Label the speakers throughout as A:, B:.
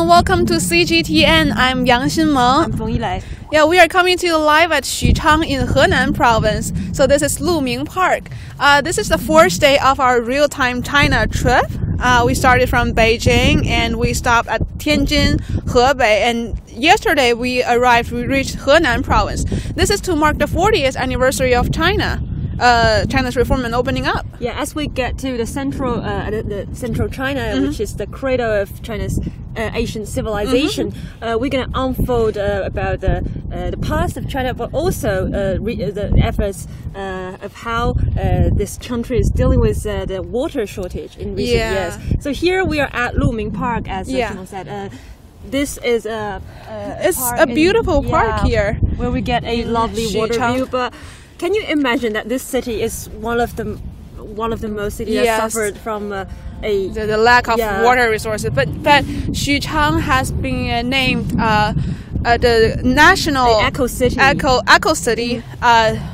A: welcome to CGTN. I'm Xinmeng.
B: I'm Feng Yilei.
A: Yeah, we are coming to you live at Xuchang in Henan Province. So this is Luming Park. This is the fourth day of our real-time China trip. We started from Beijing and we stopped at Tianjin, Hebei, and yesterday we reached Henan Province. This is to mark the 40th anniversary of China's reform and opening up.
B: Yeah, as we get to the central China, which is the cradle of China's ancient civilization, we're going to unfold about the past of China, but also the efforts of how this country is dealing with the water shortage in recent years. So here we are at Luming Park, as Xuchang said. This is a
A: beautiful park here,
B: where we get a lovely water view. But can you imagine that this city is one of the most cities that suffered from
A: the lack of water resources? But Xuchang has been named the national
B: eco city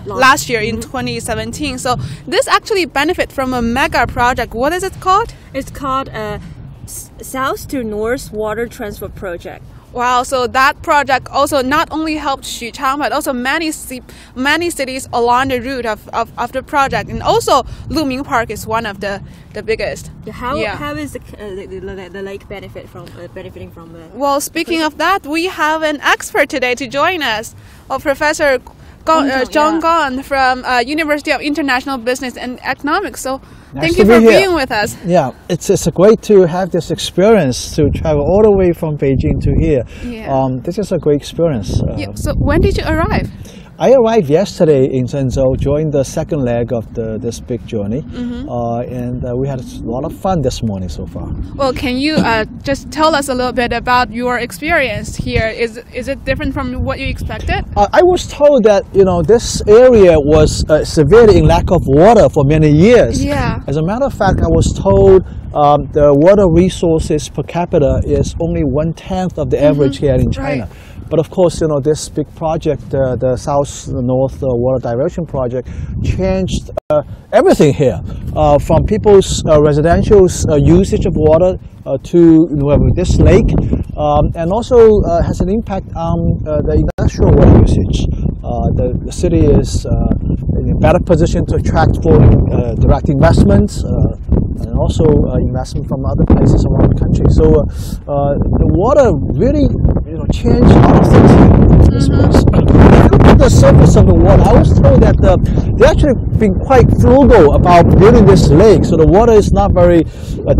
A: last year in 2017. So this actually benefit from a mega project. What is it called?
B: It's called South-to-North Water Transfer Project.
A: Wow, so that project also not only helped Xuchang, but also many cities along the route of the project. And also Luming Park is one of the biggest.
B: How is the lake benefiting from that?
A: Well, speaking of that, we have an expert today to join us, Professor John Gong from University of International Business and Economics. So thank you for being with us.
C: Yeah, it's great to have this experience, to travel all the way from Beijing to here. This is a great experience.
A: So when did you arrive?
C: I arrived yesterday in Zhengzhou, joined the second leg of this big journey, and we had a lot of fun this morning so far.
A: Well, can you just tell us a little bit about your experience here? Is it different from what you expected?
C: I was told that this area was severely in lack of water for many years.
A: Yeah.
C: As a matter of fact, I was told the water resources per capita is only 1/10 of the average here in China.
A: Right.
C: But of course, this big project, the South-to-North Water Diversion Project, changed everything here, from people's residential usage of water to this lake, and also has an impact on the industrial water usage. The city is in a better position to attract foreign direct investments, and also investment from other places around the country. So the water really changed a lot of things here in this place. If you look at the surface of the water, I was told that they've actually been quite frugal about building this lake. So the water is not very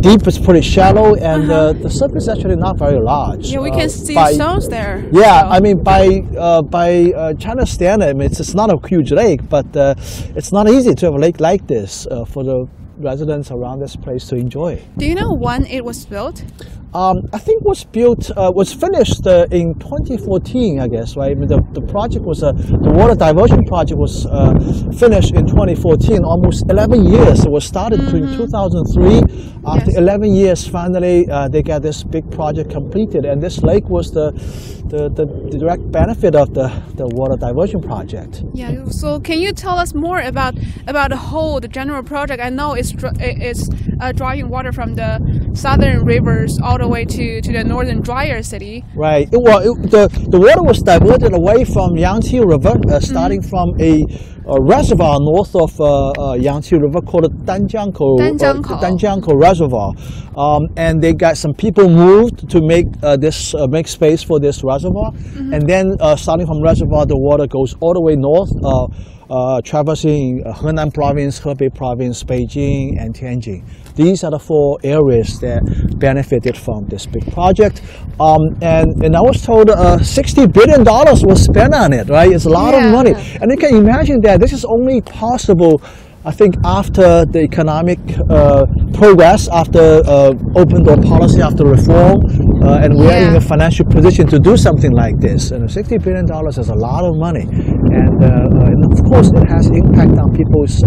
C: deep, it's pretty shallow, and the surface is actually not very large.
A: Yeah, we can see stones there.
C: Yeah, so. I mean, by China's standard, I mean, it's not a huge lake, but it's not easy to have a lake like this for the residents around this place to enjoy.
A: Do you know when it was built?
C: I think was finished in 2014, I guess, right? I mean, the project was the water diversion project was finished in 2014, almost 11 years. It was started in 2003. After 11 years, finally they got this big project completed, and this lake was the direct benefit of the water diversion project.
A: Yeah. So can you tell us more about the general project? I know it's drawing water from the southern rivers all the way to the northern drier city. Right.
C: The water was diverted away from Yangtze River, starting from a reservoir north of Yangtze River called the Danjiangkou Reservoir, and they got some people moved to make make space for this reservoir, and then starting from reservoir, the water goes all the way north, traversing Henan Province, Hebei Province, Beijing, and Tianjin. These are the four areas that benefited from this big project. And I was told $60 billion was spent on it, right? It's a lot of money. And you can imagine that this is only possible, I think, after the economic progress, after open door policy, after reform, and we are in a financial position to do something like this. And $60 billion is a lot of money, and of course it has impact on people's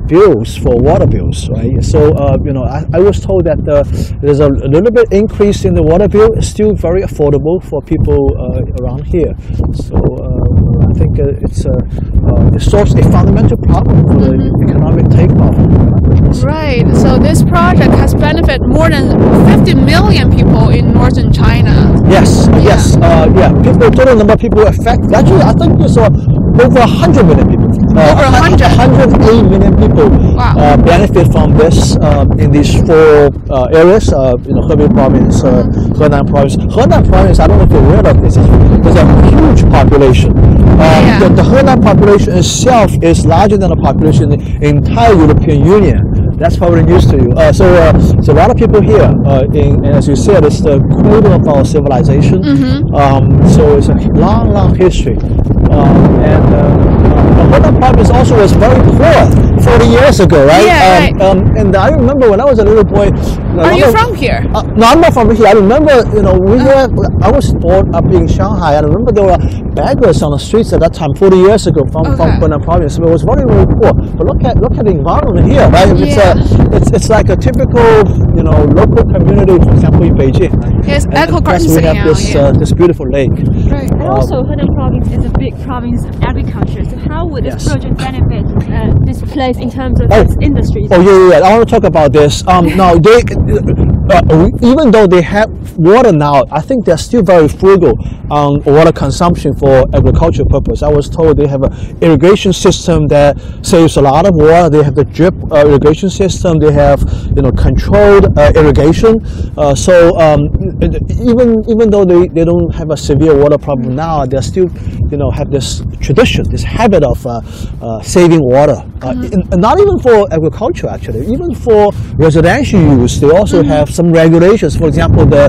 C: bills for water bills, right? So I was told that there's a little bit increase in the water bill. It's still very affordable for people around here. So I think it solves a fundamental problem for the economic takeoff.
A: Right. So this project has benefited more than 50 million people in northern China.
C: Yes, yes, yeah. People, total number of people affected. Actually, I think there's over 100 million people.
A: Over
C: 108 million people benefit from this in these four areas. Hebei Province, Henan Province. Henan Province, I don't know if you're aware of this. There's a huge population. The Henan population itself is larger than the population in the entire European Union. That's probably news to you. So a lot of people here. And as you said, it's the cradle of our civilization. So it's a long, long history. The Henan province also was very poor 40 years ago, right?
A: Yeah, right.
C: And I remember when I was a little boy.
A: Are you from here?
C: No, I'm not from here. I remember, I was born up in Shanghai. I remember there were beggars on the streets at that time, 40 years ago, from Henan province. So it was very, very poor. But look at the environment here, right? It's like a typical, local community, for example, in Beijing.
A: Yes,
C: plus we have this beautiful lake.
B: Right. And also, Henan province is a big province of agriculture. So how would this project benefit this place in terms of its industries?
C: Oh, yeah. I want to talk about this. Now, even though they have water now, I think they're still very frugal on water consumption for agricultural purpose. I was told they have an irrigation system that saves a lot of water. They have the drip irrigation system. They have controlled irrigation. So even though they don't have a severe water problem now, they still have this tradition, this habit of saving water. Not even for agriculture, actually, even for residential use, they also have some regulations. For example, the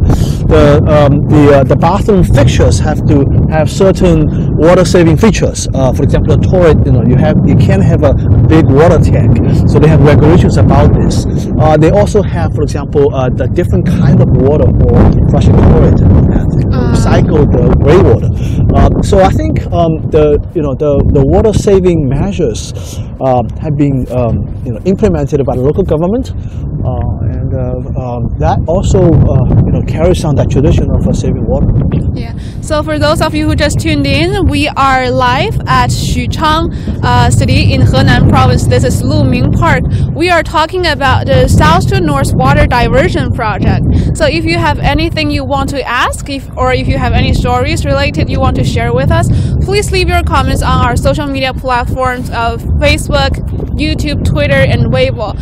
C: bathroom fixtures have to have certain water-saving features. For example, the toilet, you can't have a big water tank, so they have regulations about this. They also have, for example, the different kind of water for flushing the toilet and recycle the gray water. So I think the water-saving measures have been implemented by the local government, and that also carries on that tradition of saving water.
A: Yeah. So for those of you who just tuned in, we are live at Xuchang city in Henan Province. This is Luming Park. We are talking about the South-to-North Water Diversion Project. So if you have anything you want to ask, or if you have any stories related you want to share with us, please leave your comments on our social media platforms of Facebook, YouTube, Twitter, and Weibo.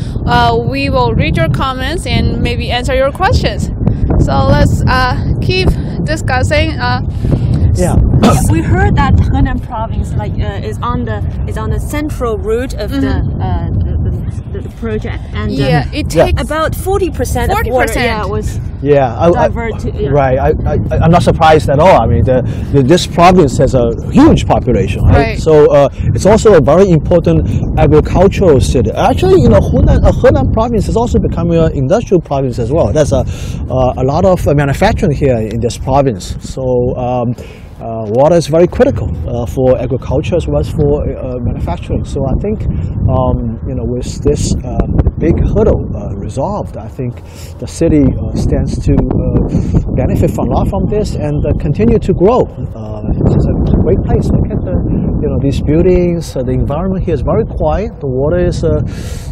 A: We will read your comments and maybe answer your questions. So let's keep discussing.
B: We heard that Henan Province is on the central route of the project, and
A: it takes
B: about 40% of water was diverted.
C: Right. I'm not surprised at all. I mean, this province has a huge population, right? So it's also a very important agricultural city. Actually, Henan province is also becoming an industrial province as well. There's a lot of manufacturing here in this province. So water is very critical for agriculture as well as for manufacturing. So I think, with this big hurdle resolved, I think the city stands to benefit from a lot from this and continue to grow. It's a great place. Look at these buildings. The environment here is very quiet. The water is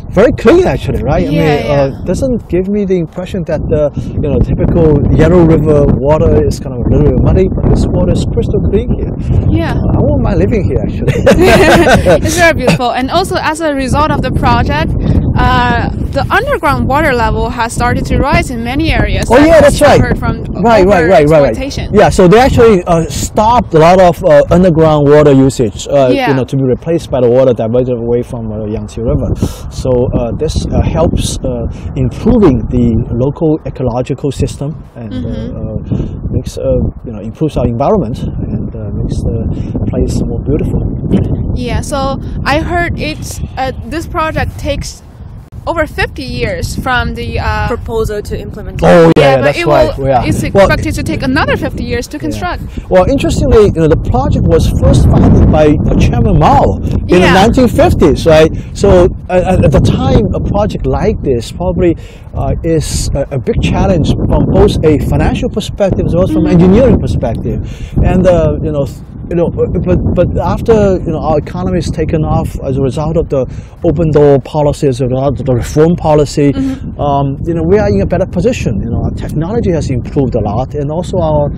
C: very clean, actually, right? It doesn't give me the impression that the typical Yellow River water is kind of a little bit muddy, but this water is crystal clean here. I won't mind living here, actually.
A: It's very beautiful. And also, as a result of the project, the underground water level has started to rise in many areas.
C: Oh yeah, that's right.
A: From
C: Right. Yeah, so they actually stopped a lot of underground water usage, to be replaced by the water diverted away from the Yangtze River. So this helps improving the local ecological system and makes improves our environment and makes the place more beautiful.
A: Yeah. So I heard this project takes over 50 years from the
B: proposal to implement.
C: Oh yeah, that's right.
A: It's expected to take another 50 years to construct.
C: Well, interestingly, the project was first founded by Chairman Mao in the 1950s, right? So at the time, a project like this probably is a big challenge from both a financial perspective as well as from engineering perspective, and but after our economy is taken off as a result of the open door policy, as a result of the reform policy, we are in a better position. Our technology has improved a lot, and also our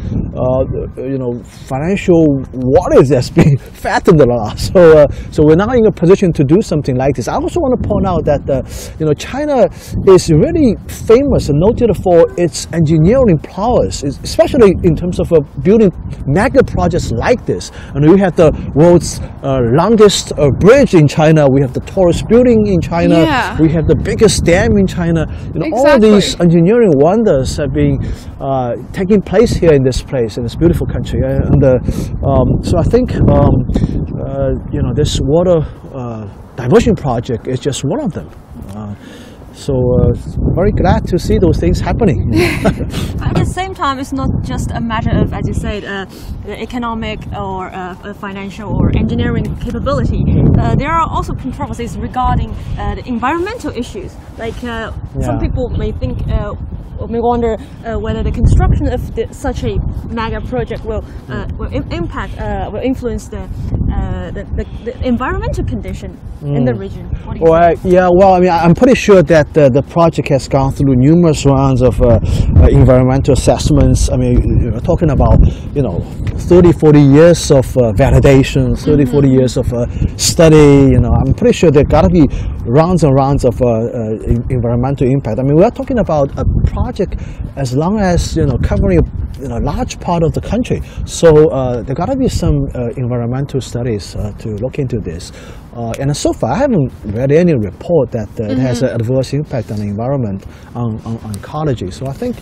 C: financial wallet has been fattened a lot. So we're now in a position to do something like this. I also want to point out that China is really famous and noted for its engineering prowess, especially in terms of building mega projects like this. And we have the world's longest bridge in China. We have the tallest building in China.
A: Yeah.
C: We have the biggest dam in China.
A: Exactly.
C: All these engineering wonders have been taking place here in this place, in this beautiful country. And so I think this water diversion project is just one of them. So very glad to see those things happening.
B: At the same time, it's not just a matter of, as you said, the economic or financial or engineering capability. There are also controversies regarding the environmental issues. Like some people may think, or may wonder whether the construction of such a mega project will influence the environmental condition in the region. What do you think?
C: Well, I mean, I'm pretty sure that the project has gone through numerous rounds of environmental assessments. I mean, we're talking about 30, 40 years of validation, 30, 40 years of study. I'm pretty sure there got to be rounds and rounds of environmental impact. I mean, we're talking about a project as long as covering a large part of the country. So there got to be some environmental studies to look into this. And so far, I haven't read any report that it has an adverse impact on the environment, on ecology. So I think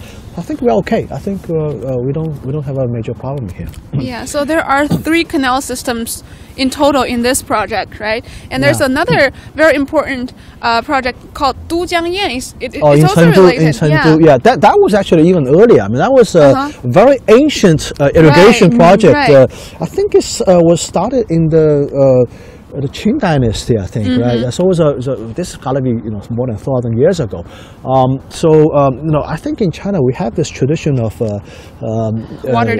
C: we're okay. I think we don't have a major problem here.
A: Yeah. So there are 3 canal systems in total in this project, right? And there's another very important project called Dujiangyan. It's also related.
C: In Chengdu, yeah. That was actually even earlier. I mean, that was a very ancient irrigation project.
A: Right.
C: I think it was started in the Qing dynasty, I think, right? So this has got to be more than 1,000 years ago. I think in China we have this tradition of water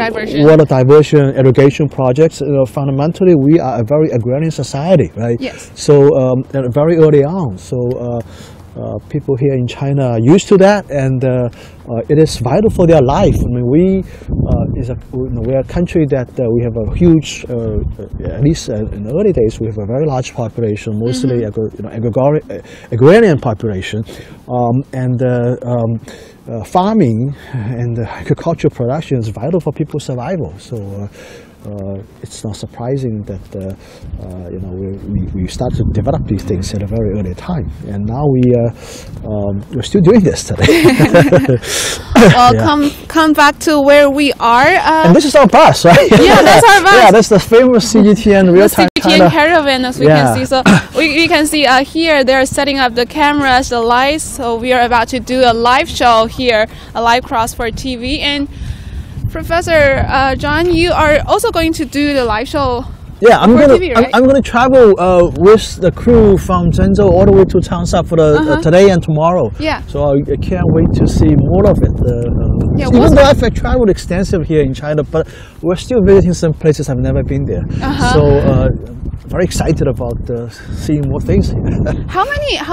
C: diversion, irrigation projects. Fundamentally, we are a very agrarian society, right?
A: Yes.
C: So very early on, people here in China are used to that, and it is vital for their life. I mean, we're a country that we have a huge, at least in the early days, we have a very large population, mostly agrarian population, and farming and agricultural production is vital for people's survival. So. It's not surprising that we start to develop these things at a very early time, and now we're still doing this today.
A: Well, come back to where we are.
C: And this is our bus, right?
A: Yeah, that's our bus.
C: Yeah, that's the famous CGTN real-time
A: CGTN caravan, as we can see. So we can see here they're setting up the cameras, the lights. So we are about to do a live show here, a live cross for TV. And Professor John, you are also going to do the live show.
C: Yeah, I'm going to travel with the crew from Zhengzhou all the way to Changsha for today and tomorrow.
A: Yeah.
C: So I can't wait to see more of it. Even though I've traveled extensively here in China, but we're still visiting some places I've never been there. So very excited about seeing more things here. How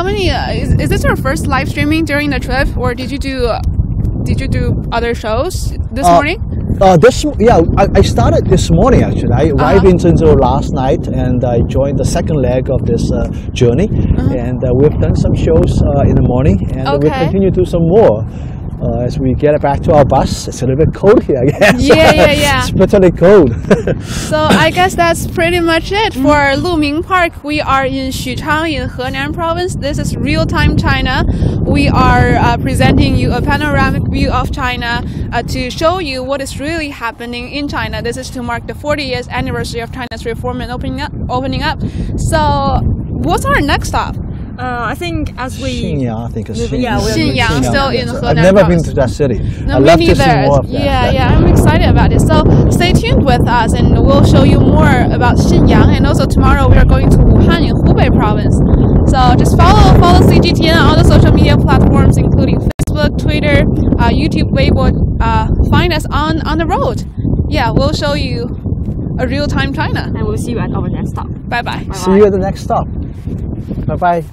A: many? Is this your first live streaming during the trip, or did you do other shows this morning?
C: I started this morning actually. I arrived in Zhengzhou last night, and I joined the second leg of this journey. And we've done some shows in the morning, and we'll continue to do some more. As we get back to our bus. It's a little bit cold here, I guess.
A: Yeah.
C: It's bitterly cold.
A: So I guess that's pretty much it for Luming Park. We are in Xuchang in Henan Province. This is real-time China. We are presenting you a panoramic view of China to show you what is really happening in China. This is to mark the 40th anniversary of China's reform and opening up. So what's our next stop?
B: I think as we...
C: Xinmeng, I think it's
A: Xinmeng, still in Henan
C: I've never
A: Province.
C: been to that city.
A: No,
C: I'd
A: me
C: love
A: neither.
C: to see more of that.
A: Yeah, I'm excited about it. So stay tuned with us, and we'll show you more about Xinmeng. And also tomorrow we are going to Wuhan in Hubei Province. So just follow CGTN on all the social media platforms, including Facebook, Twitter, YouTube, Weibo. Find us on the road. Yeah, we'll show you a real-time China.
B: And we'll see you at our next stop.
A: Bye bye.
C: See you at the next stop. Bye bye.